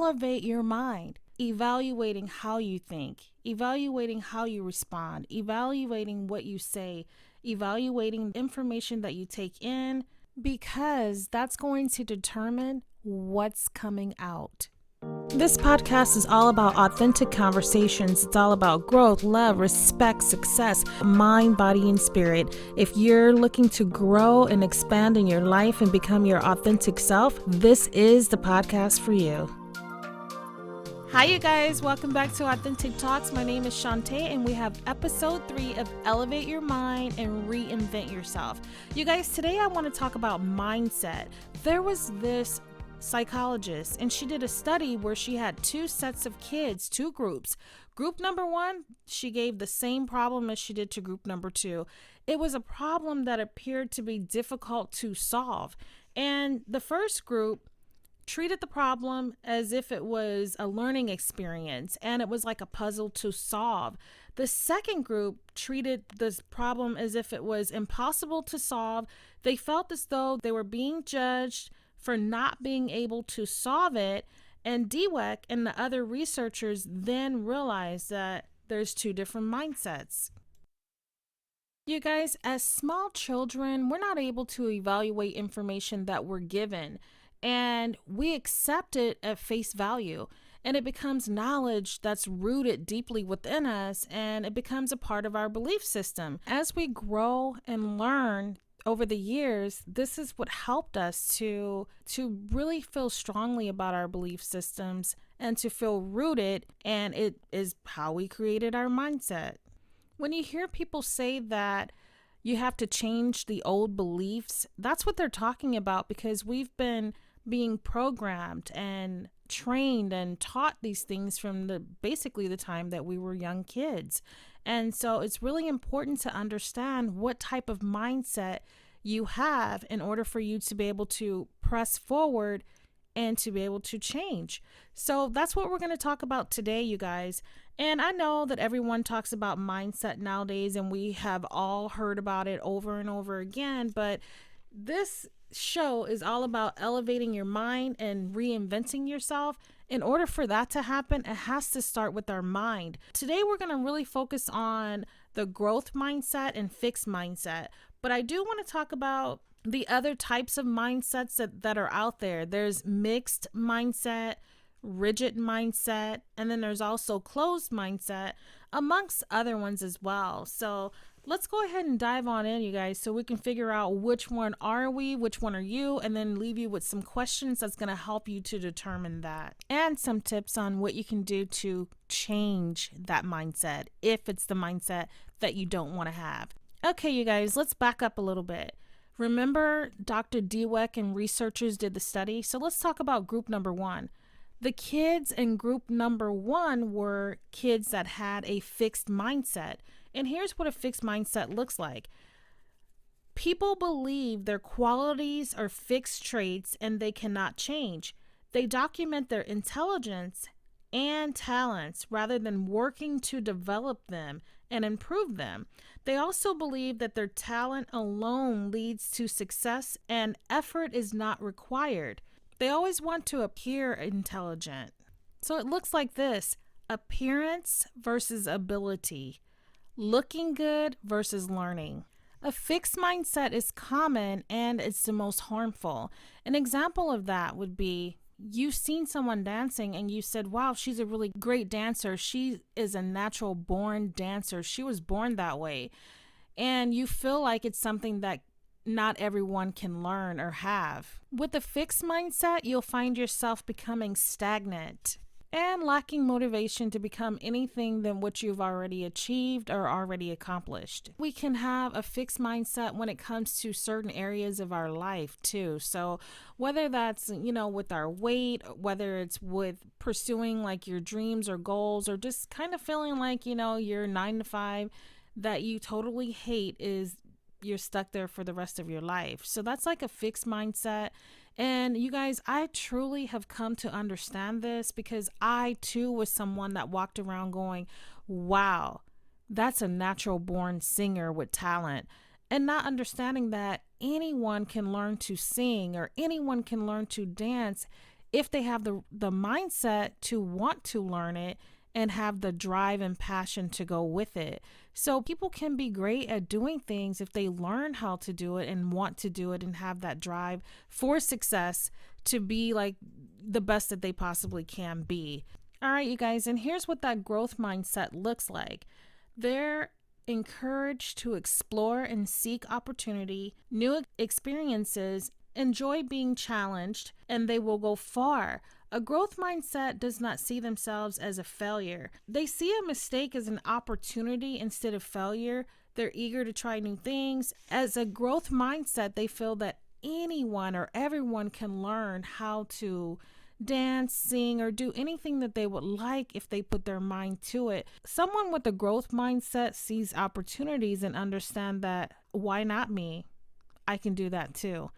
elevate your mind, evaluating how you think, evaluating how you respond, evaluating what you say, evaluating information that you take in, because that's going to determine what's coming out. This podcast is all about authentic conversations. It's all about growth, love, respect, success, mind, body, and spirit. If you're looking to grow and expand in your life and become your authentic self, this is the podcast for you. Hi, you guys. Welcome back to Authentic Talks. My name is Shanta, and we have episode 3 of Elevate Your Mind and Reinvent Yourself. You guys, today I want to talk about mindset. There was this psychologist, and she did a study where she had 2 sets of kids, 2 groups. Group number 1, she gave the same problem as she did to group number 2. It was a problem that appeared to be difficult to solve. And the first group treated the problem as if it was a learning experience and it was like a puzzle to solve. The second group treated this problem as if it was impossible to solve. They felt as though they were being judged for not being able to solve it. And Dweck and the other researchers then realized that there's 2 different mindsets. You guys, as small children, we're not able to evaluate information that we're given, and we accept it at face value, and it becomes knowledge that's rooted deeply within us, and it becomes a part of our belief system. As we grow and learn over the years, this is what helped us to really feel strongly about our belief systems and to feel rooted, and it is how we created our mindset. When you hear people say that you have to change the old beliefs, that's what they're talking about, because we've been being programmed and trained and taught these things from basically the time that we were young kids. And so it's really important to understand what type of mindset you have in order for you to be able to press forward and to be able to change. So that's what we're going to talk about today, you guys. And I know that everyone talks about mindset nowadays, and we have all heard about it over and over again, but this show is all about elevating your mind and reinventing yourself. In order for that to happen, it has to start with our mind. Today, we're going to really focus on the growth mindset and fixed mindset. But I do want to talk about the other types of mindsets that are out there. There's mixed mindset, rigid mindset, and then there's also closed mindset, amongst other ones as well. So let's go ahead and dive on in, you guys, so we can figure out which one are we, which one are you, and then leave you with some questions that's going to help you to determine that, and some tips on what you can do to change that mindset if it's the mindset that you don't want to have. Okay, you guys, let's back up a little bit. Remember, Dr. Dweck and researchers did the study, so let's talk about group number 1. The kids in group number 1 were kids that had a fixed mindset. And here's what a fixed mindset looks like. People believe their qualities are fixed traits and they cannot change. They document their intelligence and talents rather than working to develop them and improve them. They also believe that their talent alone leads to success and effort is not required. They always want to appear intelligent. So it looks like this: appearance versus ability, looking good versus learning. A fixed mindset is common and it's the most harmful. An example of that would be you've seen someone dancing and you said, wow, she's a really great dancer. She is a natural born dancer. She was born that way. And you feel like it's something that not everyone can learn or have. With a fixed mindset, you'll find yourself becoming stagnant and lacking motivation to become anything than what you've already achieved or already accomplished. We can have a fixed mindset when it comes to certain areas of our life too. So whether that's, with our weight, whether it's with pursuing like your dreams or goals, or just kind of feeling like, your 9 to 5 that you totally hate is you're stuck there for the rest of your life. So that's like a fixed mindset. And you guys, I truly have come to understand this because I too was someone that walked around going, wow, that's a natural born singer with talent. And not understanding that anyone can learn to sing or anyone can learn to dance if they have the mindset to want to learn it and have the drive and passion to go with it. So people can be great at doing things if they learn how to do it and want to do it and have that drive for success to be like the best that they possibly can be. All right, you guys, and here's what that growth mindset looks like. They're encouraged to explore and seek opportunity, new experiences, enjoy being challenged, and they will go far. A growth mindset does not see themselves as a failure. They see a mistake as an opportunity instead of failure. They're eager to try new things. As a growth mindset, they feel that anyone or everyone can learn how to dance, sing, or do anything that they would like if they put their mind to it. Someone with a growth mindset sees opportunities and understand that, why not me? I can do that too.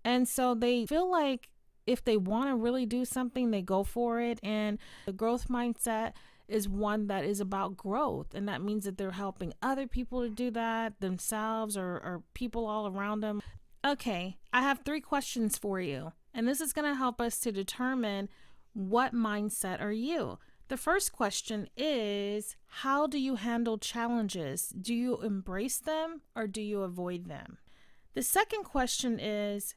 And so they feel like if they want to really do something, they go for it. And the growth mindset is one that is about growth. And that means that they're helping other people to do that, themselves or people all around them. Okay, I have 3 questions for you. And this is going to help us to determine what mindset are you. The first question is, how do you handle challenges? Do you embrace them or do you avoid them? The second question is,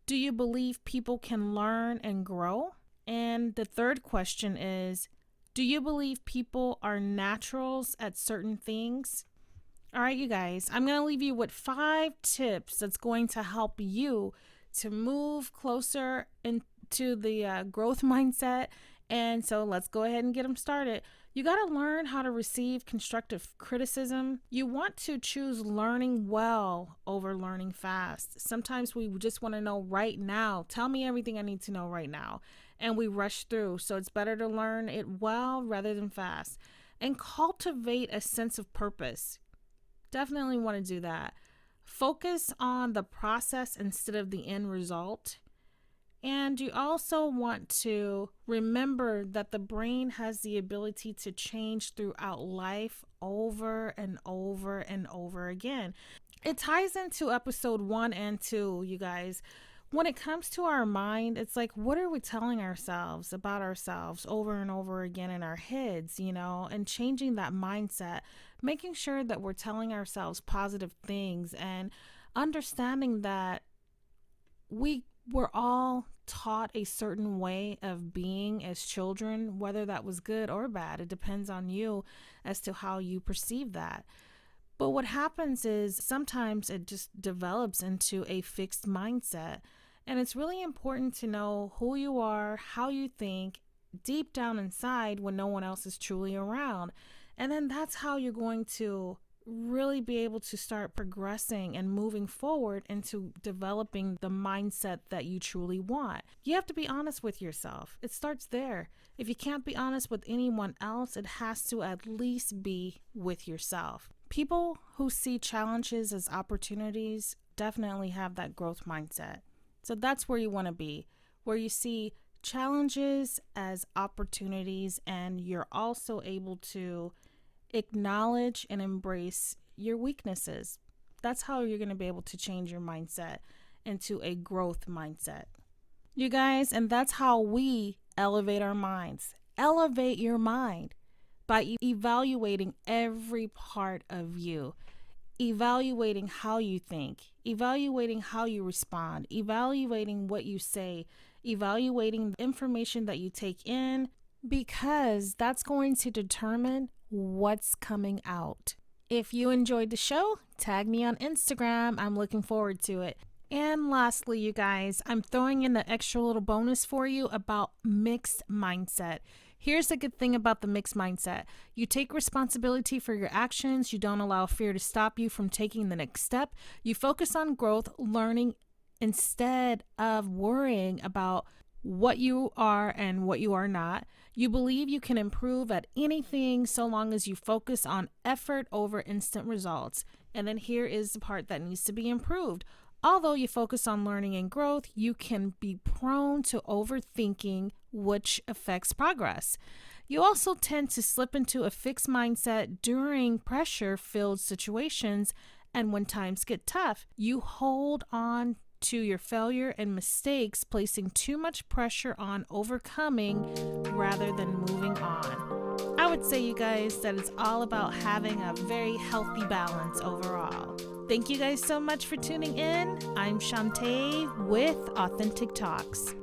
do you believe people can learn and grow? And the third question is, do you believe people are naturals at certain things? All right, you guys, I'm going to leave you with 5 tips that's going to help you to move closer into the growth mindset. And so let's go ahead and get them started. You got to learn how to receive constructive criticism. You want to choose learning well over learning fast. Sometimes we just want to know right now. Tell me everything I need to know right now. And we rush through. So it's better to learn it well rather than fast. And cultivate a sense of purpose. Definitely want to do that. Focus on the process instead of the end result. And you also want to remember that the brain has the ability to change throughout life over and over and over again. It ties into episode 1 and 2, you guys. When it comes to our mind, it's like, what are we telling ourselves about ourselves over and over again in our heads, and changing that mindset, making sure that we're telling ourselves positive things and understanding that we were all taught a certain way of being as children, whether that was good or bad. It depends on you as to how you perceive that. But what happens is sometimes it just develops into a fixed mindset. And it's really important to know who you are, how you think deep down inside when no one else is truly around. And then that's how you're going to really be able to start progressing and moving forward into developing the mindset that you truly want. You have to be honest with yourself. It starts there. If you can't be honest with anyone else, it has to at least be with yourself. People who see challenges as opportunities definitely have that growth mindset. So that's where you want to be, where you see challenges as opportunities and you're also able to acknowledge and embrace your weaknesses. That's how you're going to be able to change your mindset into a growth mindset. You guys, and that's how we elevate our minds. Elevate your mind by evaluating every part of you, evaluating how you think, evaluating how you respond, evaluating what you say, evaluating the information that you take in, because that's going to determine what's coming out. If you enjoyed the show, tag me on Instagram. I'm looking forward to it. And lastly, you guys, I'm throwing in the extra little bonus for you about mixed mindset. Here's the good thing about the mixed mindset. You take responsibility for your actions. You don't allow fear to stop you from taking the next step. You focus on growth, learning, instead of worrying about what you are and what you are not. You believe you can improve at anything so long as you focus on effort over instant results. And then here is the part that needs to be improved. Although you focus on learning and growth, you can be prone to overthinking, which affects progress. You also tend to slip into a fixed mindset during pressure-filled situations, and when times get tough, you hold on to your failure and mistakes placing too much pressure on overcoming rather than moving on. I would say, you guys, that it's all about having a very healthy balance overall. Thank you guys so much for tuning in. I'm Shanta with Authentic Talks.